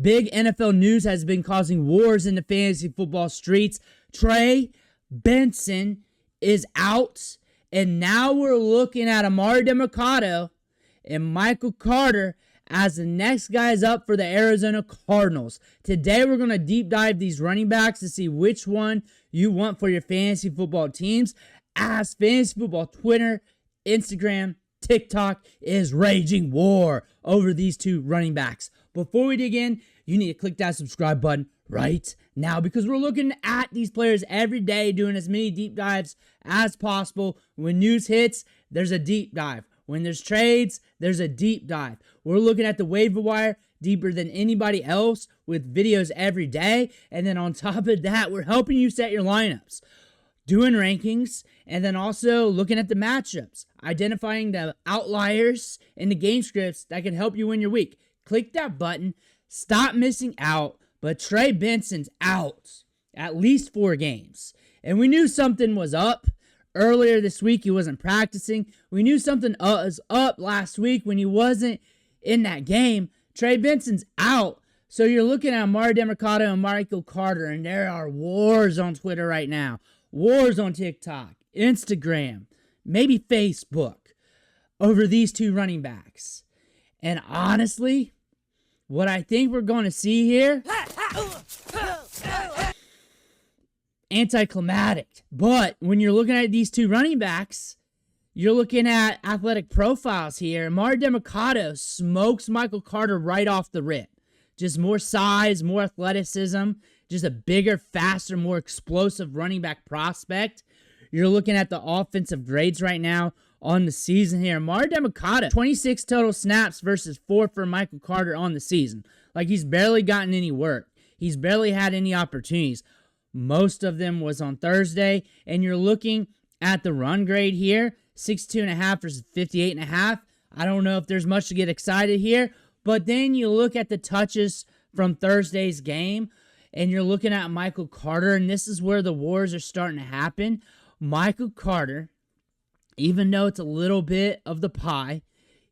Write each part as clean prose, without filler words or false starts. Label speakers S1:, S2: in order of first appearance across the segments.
S1: Big NFL news has been causing wars in the fantasy football streets. Trey Benson is out, and now we're looking at Emari Demercado and Michael Carter as the next guys up for the Arizona Cardinals. Today we're going to deep dive these running backs to see which one you want for your fantasy football teams, as fantasy football Twitter, Instagram, TikTok is raging war over these two running backs. Before we dig in, you need to click that subscribe button right now, because we're looking at these players every day, doing as many deep dives as possible. When news hits, there's a deep dive. When there's trades, there's a deep dive. We're looking at the waiver wire deeper than anybody else with videos every day. And then on top of that, we're helping you set your lineups, doing rankings, and then also looking at the matchups, identifying the outliers in the game scripts that can help you win your week. Click that button. Stop missing out. But Trey Benson's out at least 4 games. And we knew something was up. Earlier this week, he wasn't practicing. We knew something was up last week when he wasn't in that game. Trey Benson's out. So you're looking at Emari Demercado and Michael Carter, and there are wars on Twitter right now. Wars on TikTok, Instagram, maybe Facebook over these two running backs. And honestly, what I think we're going to see here, anticlimactic. But when you're looking at these two running backs, you're looking at athletic profiles here. Emari Demercado smokes Michael Carter right off the rip. Just more size, more athleticism, just a bigger, faster, more explosive running back prospect. You're looking at the offensive grades right now on the season here. Emari Demercado, 26 total snaps versus 4 for Michael Carter on the season. Like, he's barely gotten any work. He's barely had any opportunities. Most of them was on Thursday. And you're looking at the run grade here, 62.5 versus 58.5. I don't know if there's much to get excited here. But then you look at the touches from Thursday's game, and you're looking at Michael Carter, and this is where the wars are starting to happen. Michael Carter, even though it's a little bit of the pie,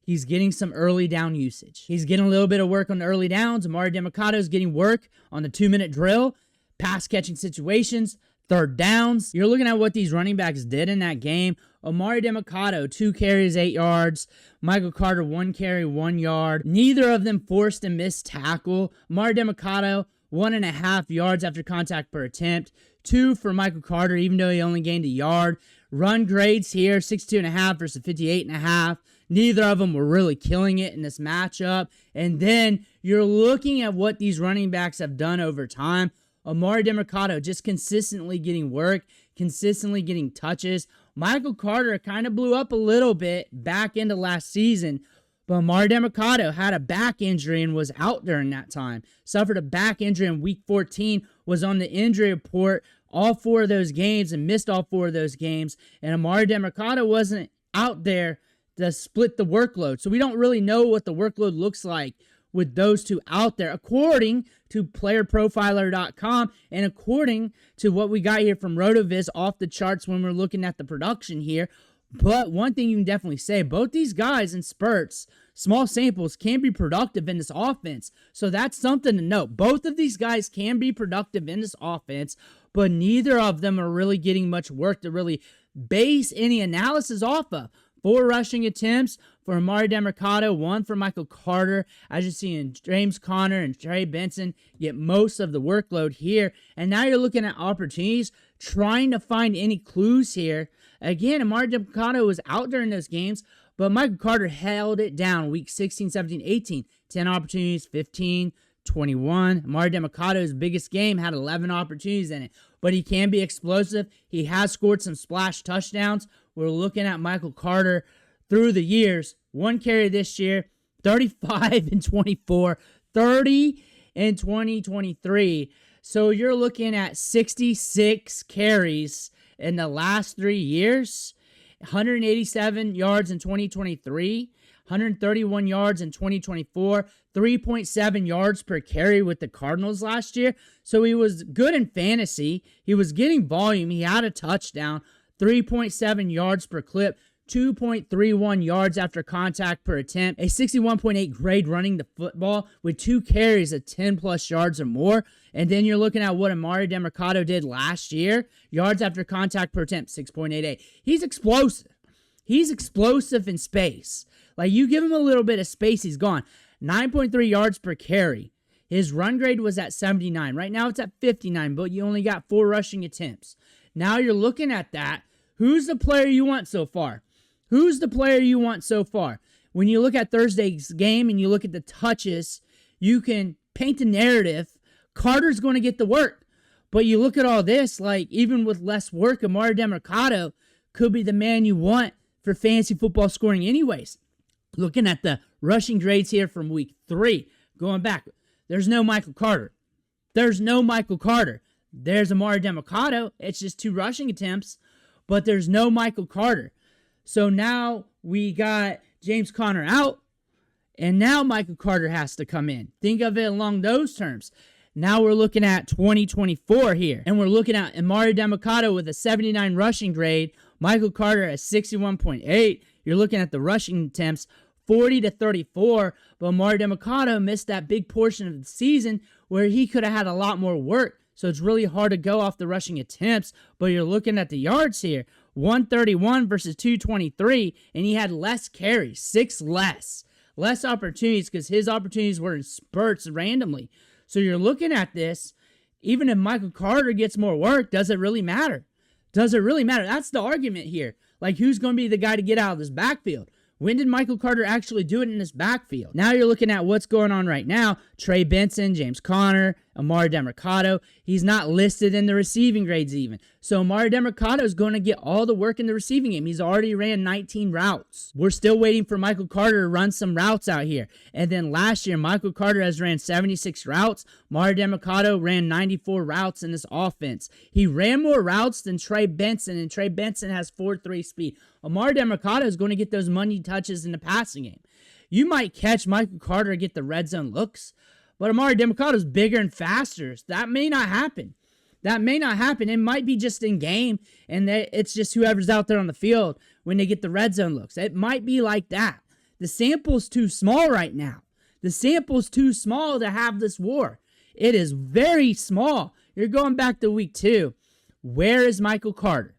S1: he's getting some early down usage. He's getting a little bit of work on the early downs. Emari Demercado is getting work on the 2-minute drill, pass catching situations, third downs. You're looking at what these running backs did in that game. Emari Demercado, 2 carries, 8 yards. Michael Carter, 1 carry, 1 yard. Neither of them forced a missed tackle. Emari Demercado, 1.5 yards after contact per attempt. 2 for Michael Carter, even though he only gained a yard. Run grades here, 62.5 versus 58.5. Neither of them were really killing it in this matchup. And then you're looking at what these running backs have done over time. Emari Demercado just consistently getting work, consistently getting touches. Michael Carter kind of blew up a little bit back into last season, but Emari Demercado had a back injury and was out during that time. Suffered a back injury in week 14, was on the injury report all 4 of those games and missed all 4 of those games. And Emari Demercado wasn't out there to split the workload. So we don't really know what the workload looks like with those two out there, according to playerprofiler.com and according to what we got here from RotoViz, off the charts when we're looking at the production here. But one thing you can definitely say, both these guys in spurts, small samples, can be productive in this offense. So that's something to note. Both of these guys can be productive in this offense, but neither of them are really getting much work to really base any analysis off of. 4 rushing attempts for Emari Demercado, 1 for Michael Carter. As you see in James Conner and Trey Benson get most of the workload here. And now you're looking at opportunities, trying to find any clues here. Again, Emari Demercado was out during those games, but Michael Carter held it down week 16, 17, 18. 10 opportunities, 15, 21. Emari Demercado's biggest game had 11 opportunities in it, but he can be explosive. He has scored some splash touchdowns. We're looking at Michael Carter through the years. 1 carry this year, 35 and 24, 30 in 2023. So you're looking at 66 carries in the last 3 years, 187 yards in 2023, 131 yards in 2024, 3.7 yards per carry with the Cardinals last year. So he was good in fantasy. He was getting volume. He had a touchdown, 3.7 yards per clip. 2.31 yards after contact per attempt, a 61.8 grade running the football with 2 carries of 10-plus yards or more. And then you're looking at what Emari Demercado did last year. Yards after contact per attempt, 6.88. He's explosive. He's explosive in space. Like, you give him a little bit of space, he's gone. 9.3 yards per carry. His run grade was at 79. Right now it's at 59, but you only got 4 rushing attempts. Now you're looking at that. Who's the player you want so far? Who's the player you want so far? When you look at Thursday's game and you look at the touches, you can paint a narrative. Carter's going to get the work. But you look at all this, like, even with less work, Emari Demercado could be the man you want for fantasy football scoring anyways. Looking at the rushing grades here from week 3, going back, there's no Michael Carter. There's no Michael Carter. There's Emari Demercado. It's just 2 rushing attempts, but there's no Michael Carter. So now we got James Conner out, and now Michael Carter has to come in. Think of it along those terms. Now we're looking at 2024 here, and we're looking at Emari Demercado with a 79 rushing grade, Michael Carter at 61.8. You're looking at the rushing attempts, 40 to 34, but Emari Demercado missed that big portion of the season where he could have had a lot more work. So it's really hard to go off the rushing attempts, but you're looking at the yards here. 131 versus 223, and he had less carries, 6 less. Less opportunities because his opportunities were in spurts randomly. So you're looking at this, even if Michael Carter gets more work, does it really matter? Does it really matter? That's the argument here. Like, who's going to be the guy to get out of this backfield? When did Michael Carter actually do it in this backfield? Now you're looking at what's going on right now. Trey Benson, James Conner, Emari Demercado. He's not listed in the receiving grades even. So Emari Demercado is going to get all the work in the receiving game. He's already ran 19 routes. We're still waiting for Michael Carter to run some routes out here. And then last year, Michael Carter has ran 76 routes. Emari Demercado ran 94 routes in this offense. He ran more routes than Trey Benson, and Trey Benson has 4.3 speed. Emari Demercado is going to get those money touches in the passing game. You might catch Michael Carter get the red zone looks, but Emari Demercado is bigger and faster. That may not happen. That may not happen. It might be just in game, and it's just whoever's out there on the field when they get the red zone looks. It might be like that. The sample's too small right now. The sample's too small to have this war. It is very small. You're going back to week 2. Where is Michael Carter?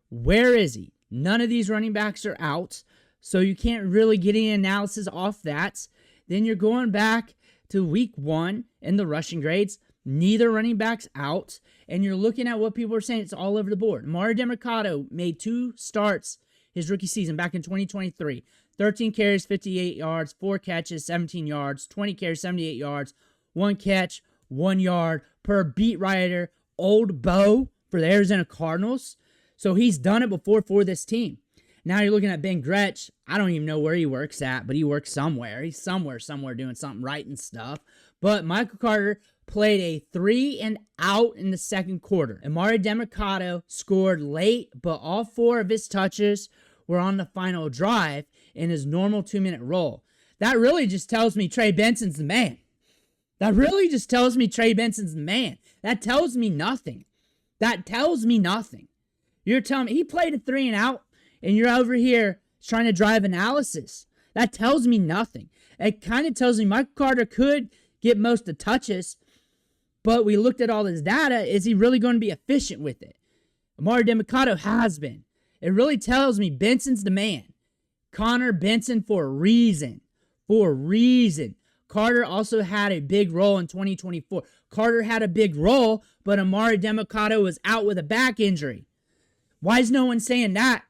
S1: Where is he? None of these running backs are out, so you can't really get any analysis off that. Then you're going back to week 1 in the rushing grades. Neither running back's out, and you're looking at what people are saying. It's all over the board. Emari Demercado made 2 starts his rookie season back in 2023. 13 carries, 58 yards, 4 catches, 17 yards, 20 carries, 78 yards, 1 catch, 1 yard per beat writer, Old Bo for the Arizona Cardinals. So he's done it before for this team. Now you're looking at Ben Gretsch. I don't even know where he works at, but he works somewhere. He's somewhere doing something right and stuff. But Michael Carter played a 3 and out in the second quarter. Emari Demercado scored late, but all 4 of his touches were on the final drive in his normal 2-minute roll. That really just tells me Trey Benson's the man. That really just tells me Trey Benson's the man. That tells me nothing. That tells me nothing. You're telling me he played a 3 and out, and you're over here trying to drive analysis. That tells me nothing. It kind of tells me Michael Carter could get most of the touches, but we looked at all his data. Is he really going to be efficient with it? Emari Demercado has been. It really tells me Benson's the man. Connor Benson for a reason. For a reason. Carter also had a big role in 2024. Carter had a big role, but Emari Demercado was out with a back injury. Why is no one saying that?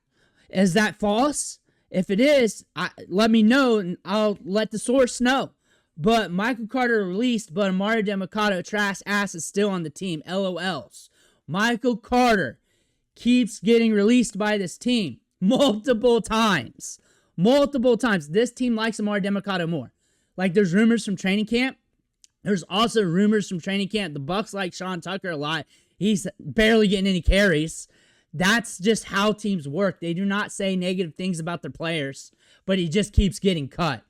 S1: Is that false? If it is, let me know, and I'll let the source know. But Michael Carter released, but Emari Demercado trash ass is still on the team. LOLs. Michael Carter keeps getting released by this team multiple times. Multiple times. This team likes Emari Demercado more. Like, there's rumors from training camp. There's also rumors from training camp. The Bucs like Sean Tucker a lot. He's barely getting any carries. That's just how teams work. They do not say negative things about their players, but he just keeps getting cut.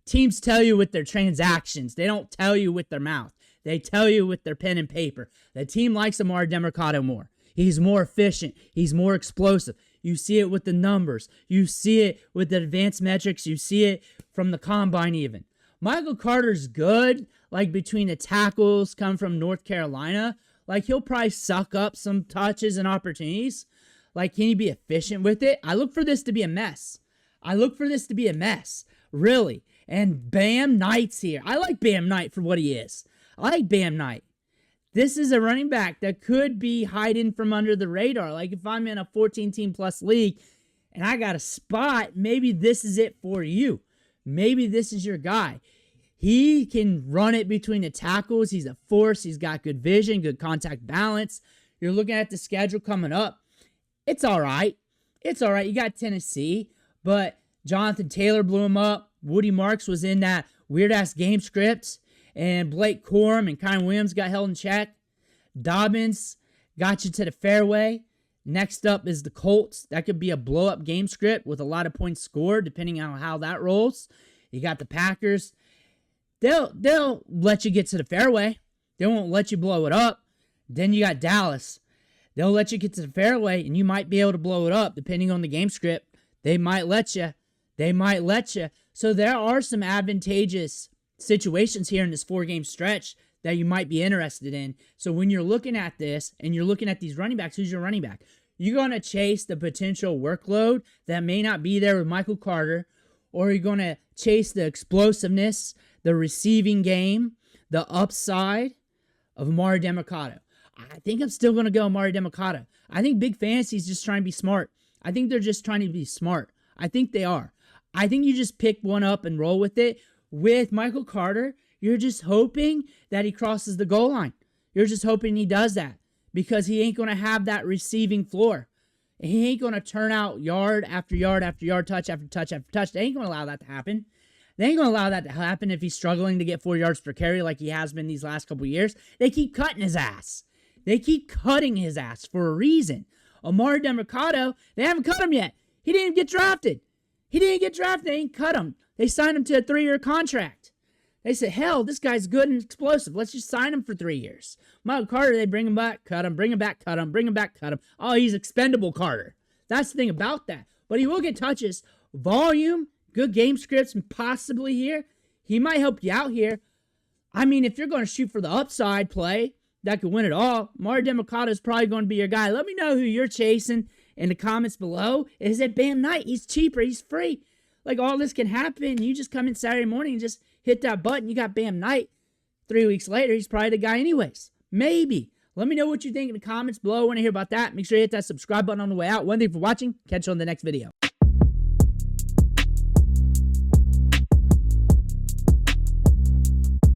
S1: Teams tell you with their transactions. They don't tell you with their mouth. They tell you with their pen and paper. The team likes Emari Demercado more. He's more efficient. He's more explosive. You see it with the numbers. You see it with the advanced metrics. You see it from the combine even. Michael Carter's good, like between the tackles, come from North Carolina. Like, he'll probably suck up some touches and opportunities. Like, can he be efficient with it? I look for this to be a mess. Really. And Bam Knight's here. I like Bam Knight for what he is. I like Bam Knight. This is a running back that could be hiding from under the radar. Like, if I'm in a 14-team plus league and I got a spot, maybe this is it for you. Maybe this is your guy. He can run it between the tackles. He's a force. He's got good vision, good contact balance. You're looking at the schedule coming up. It's all right. You got Tennessee, but Jonathan Taylor blew him up. Woody Marks was in that weird-ass game script, and Blake Corum and Kyron Williams got held in check. Dobbins got you to the fairway. Next up is the Colts. That could be a blow-up game script with a lot of points scored, depending on how that rolls. You got the Packers. They'll let you get to the fairway. They won't let you blow it up. Then you got Dallas. They'll let you get to the fairway, and you might be able to blow it up, depending on the game script. They might let you. So there are some advantageous situations here in this 4-game stretch that you might be interested in. So when you're looking at this and you're looking at these running backs, who's your running back? You're going to chase the potential workload that may not be there with Michael Carter, or you're going to chase the explosiveness, the receiving game, the upside of Emari Demercado. I think I'm still going to go Emari Demercado. I think Big Fantasy's just trying to be smart. I think they're just trying to be smart. I think they are. I think you just pick one up and roll with it. With Michael Carter, you're just hoping that he crosses the goal line. You're just hoping he does that because he ain't going to have that receiving floor. He ain't going to turn out yard after yard after yard, touch after touch after touch. They ain't going to allow that to happen. They ain't going to allow that to happen if he's struggling to get 4 yards per carry like he has been these last couple years. They keep cutting his ass. They keep cutting his ass for a reason. Emari Demercado, they haven't cut him yet. He didn't even get drafted. They ain't cut him. They signed him to a 3-year contract. They said, hell, this guy's good and explosive. Let's just sign him for 3 years. Michael Carter, they bring him back, cut him, bring him back, cut him, bring him back, cut him. Oh, he's expendable Carter. That's the thing about that. But he will get touches. Volume, good game scripts, and possibly here. He might help you out here. I mean, if you're going to shoot for the upside play that could win it all, Emari Demercado is probably going to be your guy. Let me know who you're chasing in the comments below. Is it Bam Knight? He's cheaper. He's free. Like, all this can happen. You just come in Saturday morning and just hit that button. You got Bam Knight. 3 weeks later, he's probably the guy anyways. Maybe. Let me know what you think in the comments below. I want to hear about that. Make sure you hit that subscribe button on the way out. One thing for watching. Catch you on the next video.